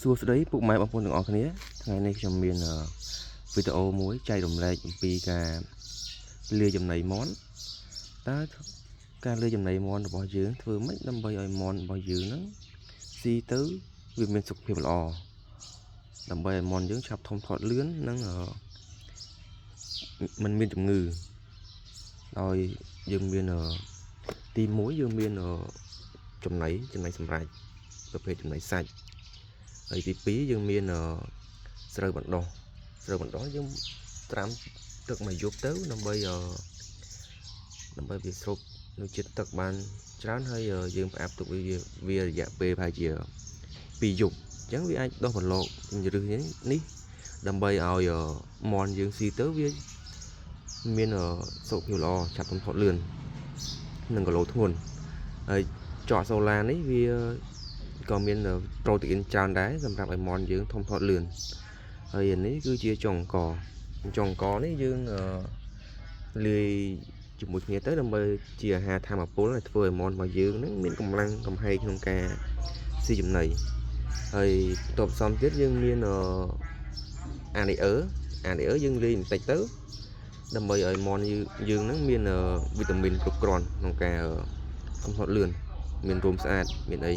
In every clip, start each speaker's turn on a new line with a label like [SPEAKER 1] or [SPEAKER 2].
[SPEAKER 1] សួស្តីពុកម៉ែបងប្អូនទាំងអស់គ្នាថ្ងៃនេះខ្ញុំមានវីដេអូមួយចែករំលែកអំពីការលាយចំណីមាន់តើការលាយចំណីមាន់របស់យើងធ្វើម៉េចដើម្បីឲ្យមាន់របស់យើងហ្នឹងស៊ីទៅវាមានសុខភាពល្អដើម្បីឲ្យមាន់យើងឆាប់ធំធាត់លឿននិងមិនមានជំងឺដោយយើងមានទី1យើងមានចំណីសម្រាប់ប្រភេទចំណីសាច់ហើយទី2យើងមានស្រូវបណ្ដោះយើងត្រាំទឹកមួយយប់ទៅដើម្បីវាស្រូបនៅជាតិទឹកបានច្រើនហើយយើងផ្អាប់ទុកវារយៈពេលប្រហែលជា2យប់អញ្ចឹងវាអាចដុះប្រឡូកឬនេះដើម្បីឲ្យមាន់យើងស៊ីទៅវាមានសុខភាពល្អឆាប់ធំធាត់លឿននិងគីឡូធ្ងន់ហើយចកសូឡានេះវាក៏មានប្រូតេអ៊ីនច្រើនដែរសម្រាប់ឲ្យមាន់យើងធំធាត់លឿនហើយនេះគឺជាចុងកនេះយើងលាយជាមួយគ្នាទៅដើម្បីជាអាហារថាមពលឲ្យធ្វើឲ្យមាន់របស់យើងនឹងមានកម្លាំងកំហែងក្នុងការស៊ីចំណីហើយបន្ទាប់ផ្សំទៀតយើងមានអានីអឺយើងលាយបន្តិចទៅដើម្បីឲ្យមាន់យើងនឹងមានវីតាមីនគ្រប់គ្រាន់ក្នុងការធំធាត់លឿនមានរោមស្អាតមានអី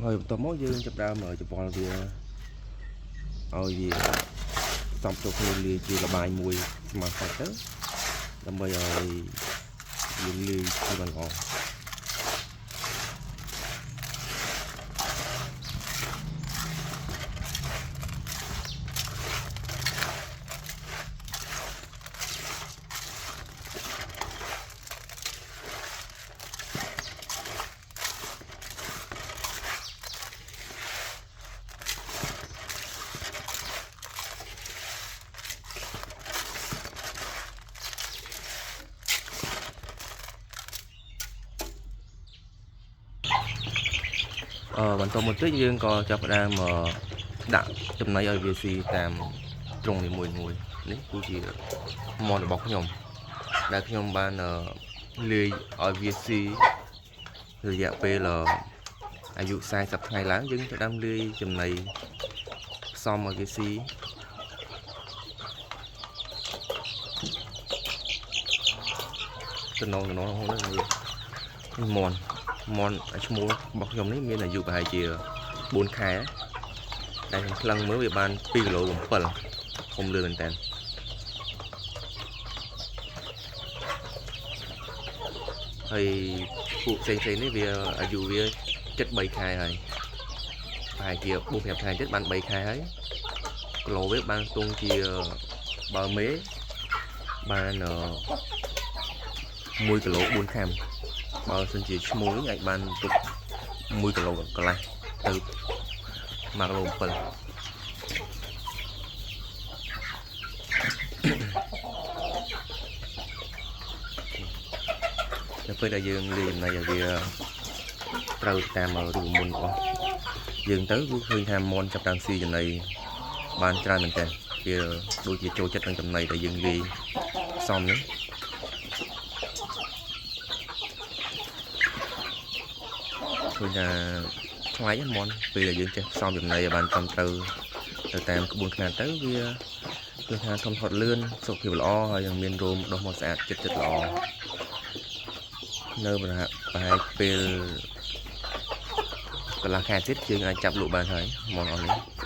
[SPEAKER 1] ហើយបន្ទាប់មកយើងចាប់ដើមច្បល់វាឲ្យវាផ្សំចូលគ្នាលាយជាលបាយមួយស្មើសាច់ទៅដើម្បីឲ្យវាលាយទៅបានល្អបន្តមកទៀតយើងក៏ចាប់ផ្ដើមដាក់ចំណីឲ្យវាស៊ីតាមត្រង់នីមួយនេះគឺជាមាន់របស់ខ្ញុំដែលខ្ញុំបានលាយឲ្យវាស៊ីរយៈពេលអាយុ40ថ្ងៃឡើងយើងចាប់ផ្ដើមលាយចំណីផ្សំឲ្យវាស៊ីតំណងហ្នឹងមាន់ឈ្មោះរបស់ខ្ញុំនេះមានអាយុប្រហែលជា4ខែដែលខ្ញុំថ្លឹងមើលវាបាន2គីឡូ7ធំលឿនមែនតើហើយពួកផ្សេងនេះវាអាយុវា73ខែហើយប្រហែលជា4-5ខែទៀតបាន3ខែហើយគីឡូវាបានទង់ជាបើមេបាន1គីឡូ4ខាំបើសិនជាឈ្មោះវិញអាចបានទុក1គីឡូកន្លះទៅ1គីឡូ7តែពេលដែលយើងលាយចំណីឲ្យវាត្រូវតាមរូបមន្តរបស់យើងទៅគឺឃើញថាមាន់ចាប់តាមស៊ីចំណីបានច្រើនមែនតើវាដូចជាចូលចិត្តនឹងចំណីដែលយើងលាយផ្សំនេះឃើញថាថ្លៃមាន់ពេលដែលយើងចេះផ្សំចំណីឲ្យបានត្រឹមត្រូវទៅតាមក្បួនខ្នាតទៅវាគឺថាធំធាត់លឿនសុខភាពល្អហើយยังមានរោមដុះមកស្អាតចិត្តល្អនៅប្រហែលពេលកន្លះខែទៀតយើងអាចចាប់លក់បានហើយមាន់អស់នេះ